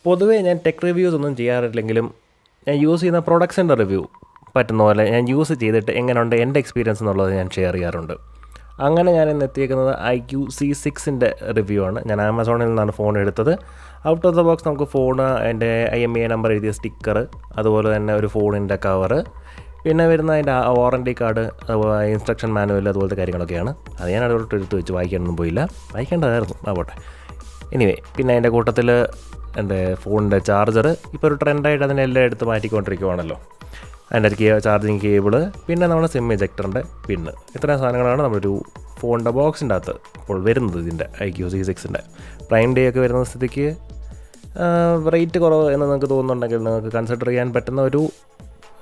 പൊതുവേ ഞാൻ tech reviews ഒന്നും ചെയ്യാറില്ലെങ്കിലും ഞാൻ യൂസ് ചെയ്യുന്ന പ്രൊഡക്ട്സിൻ്റെ റിവ്യൂ പറ്റുന്ന പോലെ ഞാൻ യൂസ് ചെയ്തിട്ട് എങ്ങനെയുണ്ട് എൻ്റെ എക്സ്പീരിയൻസ് എന്നുള്ളത് ഞാൻ ഷെയർ ചെയ്യാറുണ്ട്. അങ്ങനെ ഞാൻ ഇന്ന് എത്തിയേക്കുന്നത് iQC6ൻ്റെ റിവ്യൂ ആണ്. ഞാൻ ആമസോണിൽ നിന്നാണ് ഫോൺ എടുത്തത്. ഔട്ട് ഓഫ് ദ ബോക്സ് നമുക്ക് ഫോണ്, എൻ്റെ IMEI നമ്പർ എഴുതിയ സ്റ്റിക്കർ, അതുപോലെ തന്നെ ഒരു ഫോണിൻ്റെ കവറ്, പിന്നെ വരുന്ന അതിൻ്റെ വാറൻറ്റി കാർഡ്, അതുപോലെ ഇൻസ്ട്രക്ഷൻ മാനുവൽ, അതുപോലത്തെ കാര്യങ്ങളൊക്കെയാണ്. അത് ഞാൻ അതോട്ട് എടുത്ത് വെച്ച് വായിക്കാനൊന്നും പോയില്ല. വായിക്കേണ്ടതായിരുന്നു, പോട്ടെ. എനിവേ, പിന്നെ അതിൻ്റെ കൂട്ടത്തിൽ എൻ്റെ ഫോണിൻ്റെ ചാർജർ ഇപ്പോൾ ഒരു ട്രെൻഡായിട്ട് അതിനെല്ലാം എടുത്ത് മാറ്റിക്കൊണ്ടിരിക്കുവാണല്ലോ. അതിൻ്റെ ചാർജിങ് കേബിള്, പിന്നെ നമ്മുടെ സിം ഇജക്ടറിൻ്റെ പിന്ന്, ഇത്രയും സാധനങ്ങളാണ് നമ്മളൊരു ഫോണിൻ്റെ ബോക്സിൻ്റെ അകത്ത് ഇപ്പോൾ വരുന്നത്. ഇതിൻ്റെ iQC6ൻ്റെ പ്രൈം ഡേ ഒക്കെ വരുന്ന സ്ഥിതിക്ക് റേറ്റ് കുറവ് എന്ന് നിങ്ങൾക്ക് തോന്നുന്നുണ്ടെങ്കിൽ നിങ്ങൾക്ക് കൺസിഡർ ചെയ്യാൻ പറ്റുന്ന ഒരു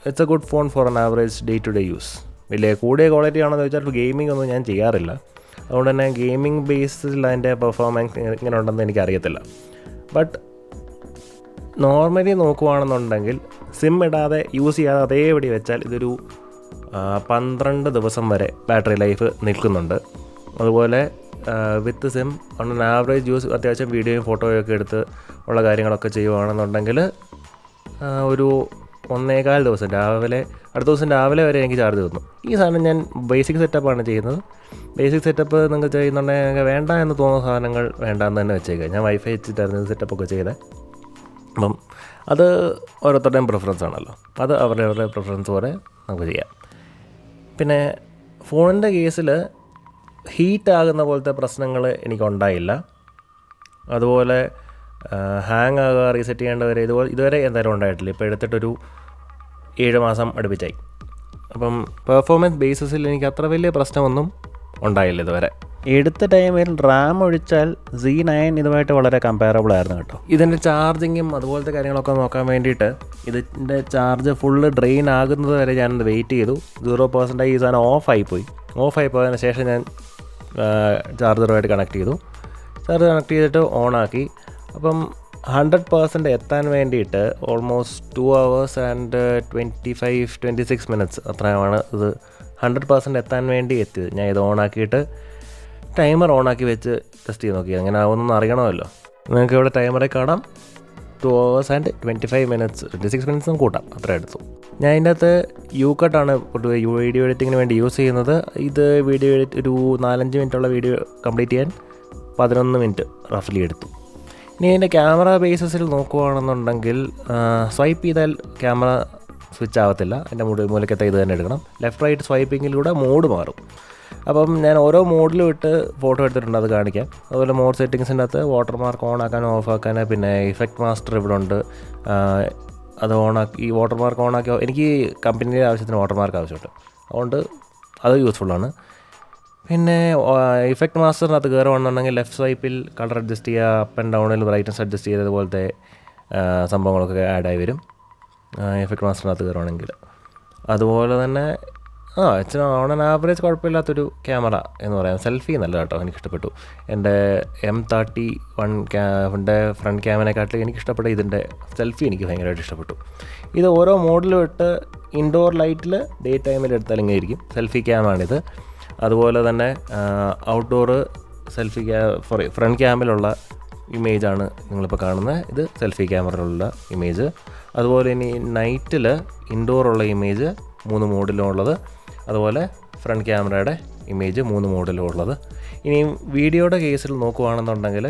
it's a good phone for an average day to day use. വലിയ കൂടിയ ക്വാളിറ്റി ആണെന്ന് ചോദിച്ചാൽ ഗെയിമിംഗ് ഒന്നും ഞാൻ ചെയ്യാറില്ല. അതുകൊണ്ട് തന്നെ ഗെയിമിംഗ് ബേസിൽ അതിൻ്റെ പെർഫോമൻസ് എങ്ങനെ ഉണ്ടെന്ന് എനിക്കറിയത്തില്ല. ബട്ട് നോർമലി നോക്കുവാണെന്നുണ്ടെങ്കിൽ സിം ഇടാതെ യൂസ് ചെയ്യാതെ അതേപടി വെച്ചാൽ ഇതൊരു 12 ദിവസം വരെ ബാറ്ററി ലൈഫ് നിൽക്കുന്നുണ്ട്. അതുപോലെ with SIM on an average use അത്യാവശ്യം വീഡിയോയും ഫോട്ടോയൊക്കെ എടുത്ത് ഉള്ള കാര്യങ്ങളൊക്കെ ചെയ്യുകയാണെന്നുണ്ടെങ്കിൽ ഒരു 1.25 ദിവസം അടുത്ത ദിവസം രാവിലെ വരെ എനിക്ക് ചാർജ് തന്നു. ഈ സാധനം ഞാൻ ബേസിക് സെറ്റപ്പാണ് ചെയ്യുന്നത്. ബേസിക് സെറ്റപ്പ് നിങ്ങൾക്ക് ചെയ്യുന്നുണ്ടെങ്കിൽ വേണ്ട എന്ന് തോന്നുന്ന സാധനങ്ങൾ വേണ്ടാന്ന് തന്നെ വെച്ചേക്കുക. ഞാൻ വൈഫൈ വെച്ചിട്ടായിരുന്നു സെറ്റപ്പൊക്കെ ചെയ്തത്. അപ്പം അത് ഓരോരുത്തരുടെയും പ്രിഫറൻസ് ആണല്ലോ. അത് അവരുടെ പ്രിഫറൻസ് പോലെ നമുക്ക് ചെയ്യാം. പിന്നെ ഫോണിൻ്റെ കേസിൽ ഹീറ്റ് ആകുന്ന പോലത്തെ പ്രശ്നങ്ങൾ എനിക്കുണ്ടായില്ല. അതുപോലെ ഹാങ് ആകുക, റീസെറ്റ് ചെയ്യേണ്ടവരെ ഇതുവരെ എന്തായാലും ഉണ്ടായിട്ടില്ല. ഇപ്പോൾ എടുത്തിട്ടൊരു 7 മാസം അടുപ്പിച്ചായി. അപ്പം പെർഫോമൻസ് ബേസിസിൽ എനിക്ക് അത്ര വലിയ പ്രശ്നമൊന്നും ഉണ്ടായില്ല ഇതുവരെ. എടുത്ത ടൈമിൽ റാം ഒഴിച്ചാൽ Z9 ഇതുമായിട്ട് വളരെ കമ്പയറബിൾ ആയിരുന്നു കേട്ടോ. ഇതിൻ്റെ ചാർജിങ്ങും അതുപോലത്തെ കാര്യങ്ങളൊക്കെ നോക്കാൻ വേണ്ടിയിട്ട് ഇതിൻ്റെ ചാർജ് ഫുള്ള് ഡ്രെയിൻ ആകുന്നത് വരെ ഞാനത് വെയിറ്റ് ചെയ്തു. 0% ഈ സാധനം ഓഫായി പോയതിന് ശേഷം ഞാൻ ചാർജറുമായിട്ട് കണക്ട് ചെയ്തു. ചാർജർ കണക്ട് ചെയ്തിട്ട് ഓണാക്കി. അപ്പം 100% എത്താൻ വേണ്ടിയിട്ട് ഓൾമോസ്റ്റ് 2 hours and 26 minutes അത്രയാണ് ഇത് 100% എത്താൻ വേണ്ടി എത്തിയത്. ഞാൻ ഇത് ഓണാക്കിയിട്ട് ടൈമർ ഓണാക്കി വെച്ച് ടെസ്റ്റ് ചെയ്ത് നോക്കി. അങ്ങനെ ആവുമെന്നൊന്നും അറിയണമല്ലോ. നിങ്ങൾക്ക് ഇവിടെ ടൈമറെ കാണാം. 2 hours and 26 minutes കൂട്ടാം, അത്ര എടുത്തു. ഞാൻ ഇതിൻ്റെ അകത്ത് യൂക്കട്ടാണ് പൊതുവെ വീഡിയോ എഡിറ്റിങ്ങിന് വേണ്ടി യൂസ് ചെയ്യുന്നത്. ഇത് വീഡിയോ ഒരു 4-5 മിനിറ്റുള്ള വീഡിയോ കംപ്ലീറ്റ് ചെയ്യാൻ 11 മിനിറ്റ് റഫ്ലി എടുത്തു. ഇനി ഇതിൻ്റെ ക്യാമറ ബേസിസിൽ നോക്കുകയാണെന്നുണ്ടെങ്കിൽ സ്വൈപ്പ് ചെയ്താൽ ക്യാമറ സ്വിച്ച് ആവത്തില്ല. എൻ്റെ മൂലക്കത്തെ ഇത് തന്നെ എടുക്കണം. ലെഫ്റ്റ് റൈറ്റ് സ്വൈപ്പിങ്ങിലൂടെ മോഡ് മാറും. അപ്പം ഞാൻ ഓരോ മോഡിലും ഇട്ട് ഫോട്ടോ എടുത്തിട്ടുണ്ട്, അത് കാണിക്കാം. അതുപോലെ മോഡ് സെറ്റിങ്സിൻ്റെ അകത്ത് വാട്ടർമാർക്ക് ഓൺ ആക്കാൻ, ഓഫ് ആക്കാൻ, പിന്നെ ഇഫക്റ്റ് മാസ്റ്റർ ഇവിടെ ഉണ്ട്. അത് ഓണാക്കി ഈ വാട്ടർമാർക്ക് ഓണാക്കി എനിക്ക് കമ്പനിയുടെ ആവശ്യത്തിന് വാട്ടർമാർക്ക് ആവശ്യമുണ്ട്, അതുകൊണ്ട് അത് യൂസ്ഫുള്ളാണ്. പിന്നെ ഇഫക്റ്റ് മാസ്റ്ററിനകത്ത് കയറുകയാണെന്നുണ്ടെങ്കിൽ ലെഫ്റ്റ് സ്വൈപ്പിൽ കളർ അഡ്ജസ്റ്റ് ചെയ്യുക, അപ്പ് ആൻഡ് ഡൗണിൽ ബ്രൈറ്റ്നസ് അഡ്ജസ്റ്റ് ചെയ്തതുപോലത്തെ സംഭവങ്ങളൊക്കെ ആഡായി വരും ഇഫക്റ്റ് മാസ്റ്ററിനകത്ത് കയറുകയാണെങ്കിൽ. അതുപോലെ തന്നെ ഓൺ ആൻ ആവറേജ് കുഴപ്പമില്ലാത്തൊരു ക്യാമറ എന്ന് പറയാം. സെൽഫി നല്ല കേട്ടോ, എനിക്കിഷ്ടപ്പെട്ടു. എൻ്റെ M31 ഫ്രണ്ട് ക്യാമറയെക്കാട്ടിലും എനിക്കിഷ്ടപ്പെട്ട ഇതിൻ്റെ സെൽഫി എനിക്ക് ഭയങ്കരമായിട്ട് ഇഷ്ടപ്പെട്ടു. ഇത് ഓരോ മോഡിലും ഇട്ട് ഇൻഡോർ ലൈറ്റിൽ ഡേ ടൈമിൽ എടുത്താൽ ഇങ്ങനെ ഇരിക്കും. സെൽഫി ക്യാമാണിത്. അതുപോലെ തന്നെ ഔട്ട്ഡോർ സെൽഫി ഫ്രണ്ട് ക്യാമിലുള്ള ഇമേജാണ് നിങ്ങളിപ്പോൾ കാണുന്നത്. ഇത് സെൽഫി ക്യാമറയിലുള്ള ഇമേജ്. അതുപോലെ ഇനി നൈറ്റിൽ ഇൻഡോറുള്ള ഇമേജ് 3 മോഡിലും ഉള്ളത്. അതുപോലെ ഫ്രണ്ട് ക്യാമറയുടെ ഇമേജ് 3 മോഡിലും ഉള്ളത്. ഇനി വീഡിയോയുടെ കേസിൽ നോക്കുകയാണെന്നുണ്ടെങ്കിൽ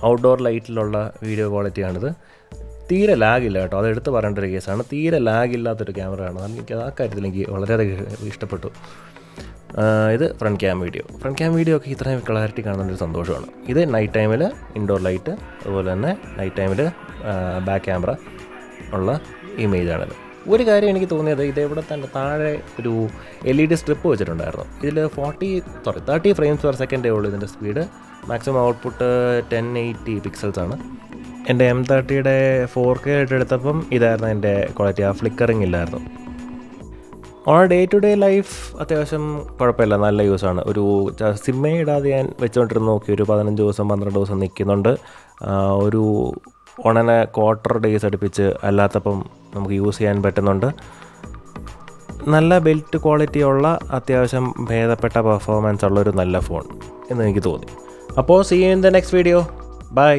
ഔട്ട്ഡോർ ലൈറ്റിലുള്ള വീഡിയോ ക്വാളിറ്റിയാണിത്. തീരെ ലാഗില്ല കേട്ടോ, അത് എടുത്ത് പറയേണ്ട ഒരു കേസാണ്. തീരെ ലാഗില്ലാത്തൊരു ക്യാമറയാണ്. എനിക്ക് ആ കാര്യത്തിൽ എനിക്ക് വളരെയധികം ഇഷ്ടപ്പെട്ടു. ഇത് ഫ്രണ്ട് ക്യാം വീഡിയോ ഒക്കെ ഇത്രയും ക്ലാരിറ്റി കാണുന്നൊരു സന്തോഷമാണ്. ഇത് നൈറ്റ് ടൈമിൽ ഇൻഡോർ ലൈറ്റ്, അതുപോലെ തന്നെ നൈറ്റ് ടൈമിൽ ബാക്ക് ക്യാമറ ഉള്ള ഇമേജാണിത്. ഒരു കാര്യം എനിക്ക് തോന്നിയത്, ഇത് ഇവിടെ തന്നെ താഴെ ഒരു LED സ്ട്രിപ്പ് വെച്ചിട്ടുണ്ടായിരുന്നു. ഇതിൽ 30 ഫ്രെയിംസ് പെർ സെക്കൻഡേ ഉള്ളൂ ഇതിൻ്റെ സ്പീഡ്. Maximum output 1080 പിക്സൽസാണ്. എൻ്റെ M30യുടെ 4K ആയിട്ട് എടുത്തപ്പം ഇതായിരുന്നു എൻ്റെ ക്വാളിറ്റി. ആ ഫ്ലിക്കറിങ് ഇല്ലായിരുന്നു. On day to day life അത്യാവശ്യം കുഴപ്പമില്ല, നല്ല യൂസാണ്. ഒരു സിമ്മേ ഇടാതെ ഞാൻ വെച്ചുകൊണ്ടിരുന്ന് നോക്കി ഒരു 15 ദിവസം 12 ദിവസം നിൽക്കുന്നുണ്ട്. ഒരു ഓണനെ ക്വാർട്ടർ ഡേയ്സ് അടുപ്പിച്ച് അല്ലാത്തപ്പം നമുക്ക് യൂസ് ചെയ്യാൻ പറ്റുന്നുണ്ട്. നല്ല ബിൽറ്റ് ക്വാളിറ്റിയുള്ള അത്യാവശ്യം ഭേദപ്പെട്ട പെർഫോമൻസ് ഉള്ളൊരു നല്ല ഫോൺ എന്ന് എനിക്ക് തോന്നി. അപ്പോൾ see you in the next video. By.